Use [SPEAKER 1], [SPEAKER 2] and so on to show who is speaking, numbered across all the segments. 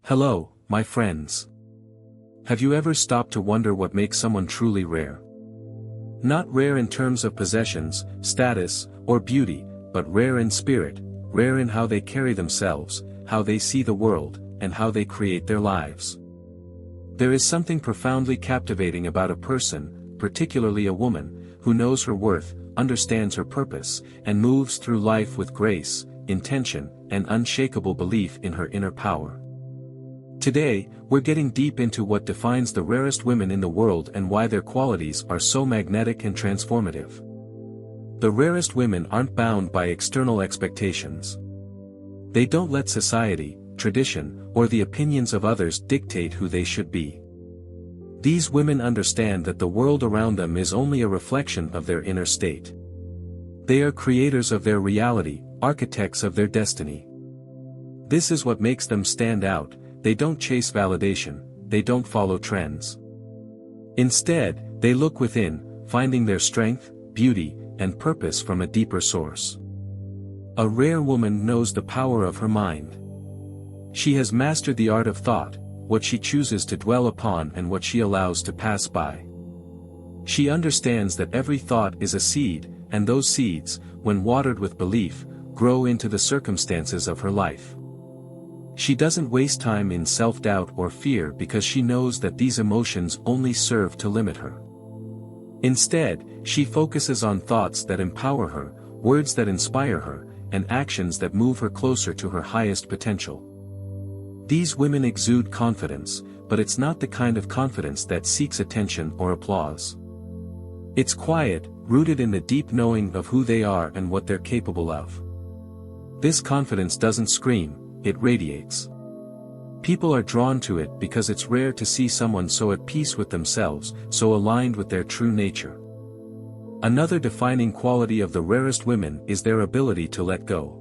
[SPEAKER 1] Hello, my friends. Have you ever stopped to wonder what makes someone truly rare? Not rare in terms of possessions, status, or beauty, but rare in spirit, rare in how they carry themselves, how they see the world, and how they create their lives. There is something profoundly captivating about a person, particularly a woman, who knows her worth, understands her purpose, and moves through life with grace, intention, and unshakable belief in her inner power. Today, we're getting deep into what defines the rarest women in the world and why their qualities are so magnetic and transformative. The rarest women aren't bound by external expectations. They don't let society, tradition, or the opinions of others dictate who they should be. These women understand that the world around them is only a reflection of their inner state. They are creators of their reality, architects of their destiny. This is what makes them stand out. They don't chase validation, they don't follow trends. Instead, they look within, finding their strength, beauty, and purpose from a deeper source. A rare woman knows the power of her mind. She has mastered the art of thought, what she chooses to dwell upon and what she allows to pass by. She understands that every thought is a seed, and those seeds, when watered with belief, grow into the circumstances of her life. She doesn't waste time in self-doubt or fear because she knows that these emotions only serve to limit her. Instead, she focuses on thoughts that empower her, words that inspire her, and actions that move her closer to her highest potential. These women exude confidence, but it's not the kind of confidence that seeks attention or applause. It's quiet, rooted in the deep knowing of who they are and what they're capable of. This confidence doesn't scream, it radiates. People are drawn to it because it's rare to see someone so at peace with themselves, so aligned with their true nature. Another defining quality of the rarest women is their ability to let go.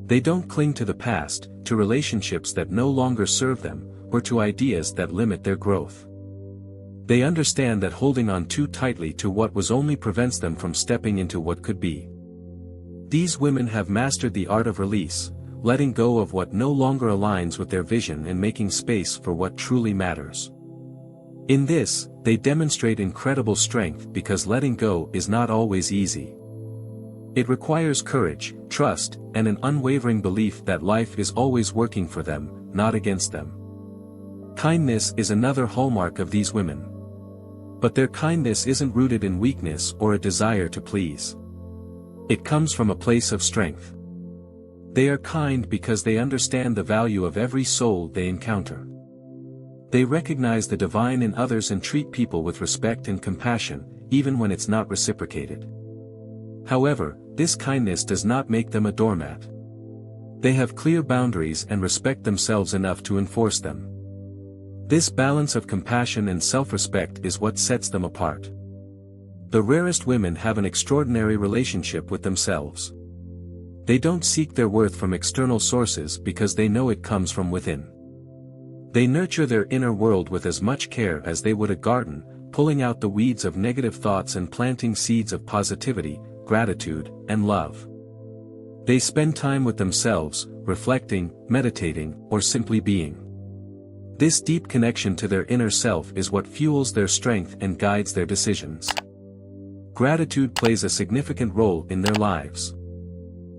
[SPEAKER 1] They don't cling to the past, to relationships that no longer serve them, or to ideas that limit their growth. They understand that holding on too tightly to what was only prevents them from stepping into what could be. These women have mastered the art of release, letting go of what no longer aligns with their vision and making space for what truly matters. In this, they demonstrate incredible strength because letting go is not always easy. It requires courage, trust, and an unwavering belief that life is always working for them, not against them. Kindness is another hallmark of these women. But their kindness isn't rooted in weakness or a desire to please. It comes from a place of strength. They are kind because they understand the value of every soul they encounter. They recognize the divine in others and treat people with respect and compassion, even when it's not reciprocated. However, this kindness does not make them a doormat. They have clear boundaries and respect themselves enough to enforce them. This balance of compassion and self-respect is what sets them apart. The rarest women have an extraordinary relationship with themselves. They don't seek their worth from external sources because they know it comes from within. They nurture their inner world with as much care as they would a garden, pulling out the weeds of negative thoughts and planting seeds of positivity, gratitude, and love. They spend time with themselves, reflecting, meditating, or simply being. This deep connection to their inner self is what fuels their strength and guides their decisions. Gratitude plays a significant role in their lives.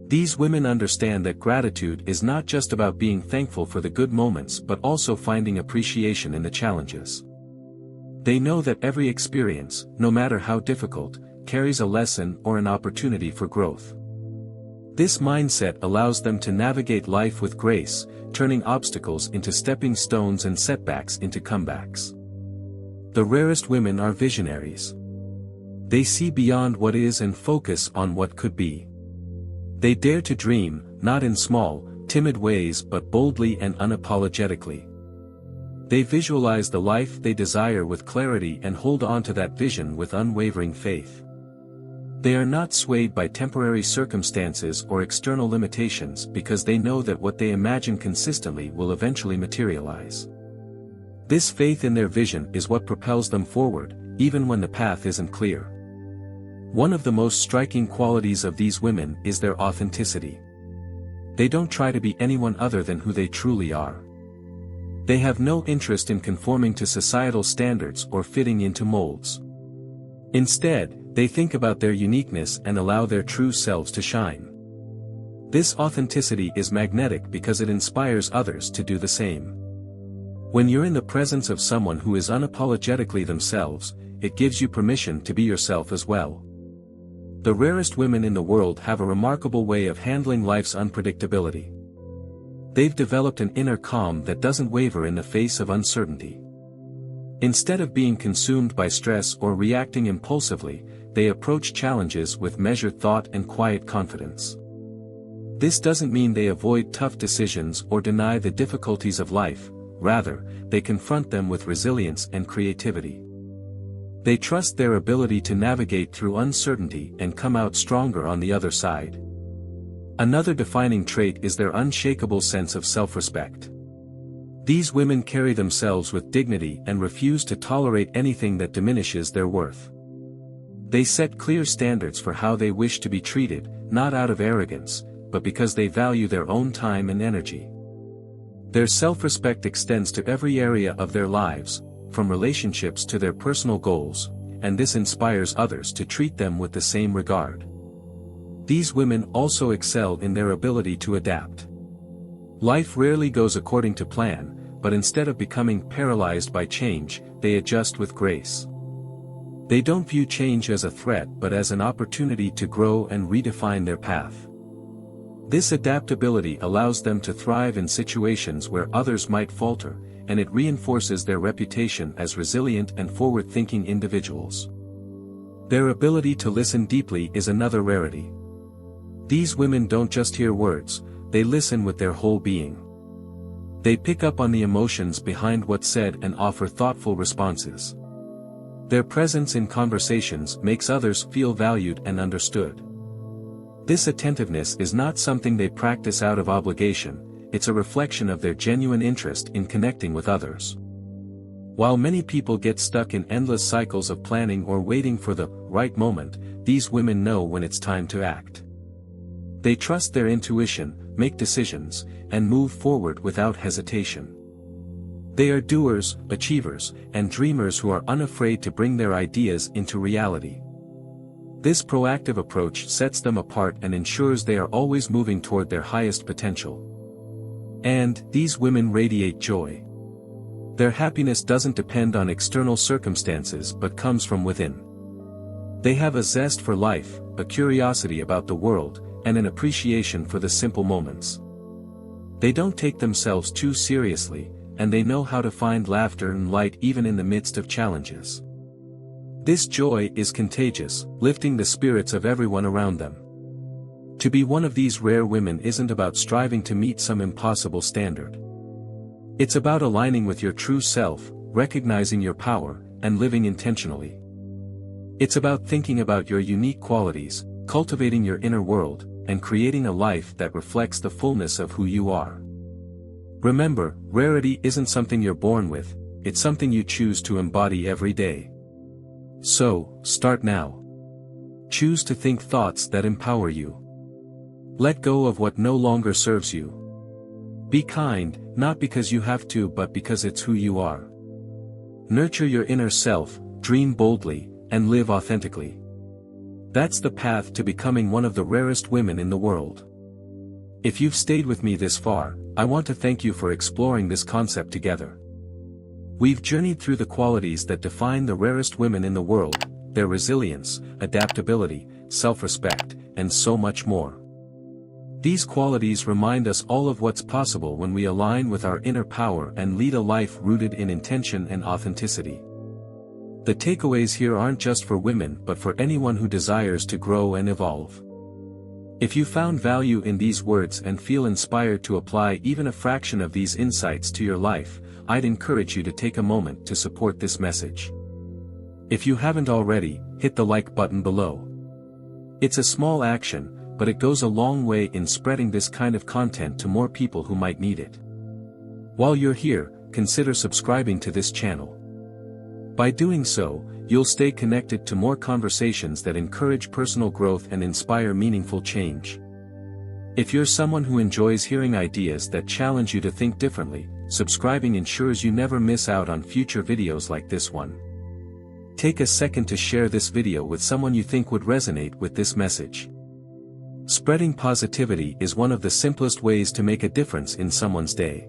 [SPEAKER 1] These women understand that gratitude is not just about being thankful for the good moments but also finding appreciation in the challenges. They know that every experience, no matter how difficult, carries a lesson or an opportunity for growth. This mindset allows them to navigate life with grace, turning obstacles into stepping stones and setbacks into comebacks. The rarest women are visionaries. They see beyond what is and focus on what could be. They dare to dream, not in small, timid ways but boldly and unapologetically. They visualize the life they desire with clarity and hold on to that vision with unwavering faith. They are not swayed by temporary circumstances or external limitations because they know that what they imagine consistently will eventually materialize. This faith in their vision is what propels them forward, even when the path isn't clear. One of the most striking qualities of these women is their authenticity. They don't try to be anyone other than who they truly are. They have no interest in conforming to societal standards or fitting into molds. Instead, they think about their uniqueness and allow their true selves to shine. This authenticity is magnetic because it inspires others to do the same. When you're in the presence of someone who is unapologetically themselves, it gives you permission to be yourself as well. The rarest women in the world have a remarkable way of handling life's unpredictability. They've developed an inner calm that doesn't waver in the face of uncertainty. Instead of being consumed by stress or reacting impulsively, they approach challenges with measured thought and quiet confidence. This doesn't mean they avoid tough decisions or deny the difficulties of life, rather, they confront them with resilience and creativity. They trust their ability to navigate through uncertainty and come out stronger on the other side. Another defining trait is their unshakable sense of self-respect. These women carry themselves with dignity and refuse to tolerate anything that diminishes their worth. They set clear standards for how they wish to be treated, not out of arrogance, but because they value their own time and energy. Their self-respect extends to every area of their lives, from relationships to their personal goals, and this inspires others to treat them with the same regard. These women also excel in their ability to adapt. Life rarely goes according to plan, but instead of becoming paralyzed by change, they adjust with grace. They don't view change as a threat but as an opportunity to grow and redefine their path. This adaptability allows them to thrive in situations where others might falter, and it reinforces their reputation as resilient and forward-thinking individuals. Their ability to listen deeply is another rarity. These women don't just hear words, they listen with their whole being. They pick up on the emotions behind what's said and offer thoughtful responses. Their presence in conversations makes others feel valued and understood. This attentiveness is not something they practice out of obligation, it's a reflection of their genuine interest in connecting with others. While many people get stuck in endless cycles of planning or waiting for the right moment, these women know when it's time to act. They trust their intuition, make decisions, and move forward without hesitation. They are doers, achievers, and dreamers who are unafraid to bring their ideas into reality. This proactive approach sets them apart and ensures they are always moving toward their highest potential. And these women radiate joy. Their happiness doesn't depend on external circumstances but comes from within. They have a zest for life, a curiosity about the world, and an appreciation for the simple moments. They don't take themselves too seriously, and they know how to find laughter and light even in the midst of challenges. This joy is contagious, lifting the spirits of everyone around them. To be one of these rare women isn't about striving to meet some impossible standard. It's about aligning with your true self, recognizing your power, and living intentionally. It's about thinking about your unique qualities, cultivating your inner world, and creating a life that reflects the fullness of who you are. Remember, rarity isn't something you're born with, it's something you choose to embody every day. So, start now. Choose to think thoughts that empower you. Let go of what no longer serves you. Be kind, not because you have to but because it's who you are. Nurture your inner self, dream boldly, and live authentically. That's the path to becoming one of the rarest women in the world. If you've stayed with me this far, I want to thank you for exploring this concept together. We've journeyed through the qualities that define the rarest women in the world, their resilience, adaptability, self-respect, and so much more. These qualities remind us all of what's possible when we align with our inner power and lead a life rooted in intention and authenticity. The takeaways here aren't just for women but for anyone who desires to grow and evolve. If you found value in these words and feel inspired to apply even a fraction of these insights to your life, I'd encourage you to take a moment to support this message. If you haven't already, hit the like button below. It's a small action, but it goes a long way in spreading this kind of content to more people who might need it. While you're here, consider subscribing to this channel. By doing so, you'll stay connected to more conversations that encourage personal growth and inspire meaningful change. If you're someone who enjoys hearing ideas that challenge you to think differently, subscribing ensures you never miss out on future videos like this one. Take a second to share this video with someone you think would resonate with this message. Spreading positivity is one of the simplest ways to make a difference in someone's day.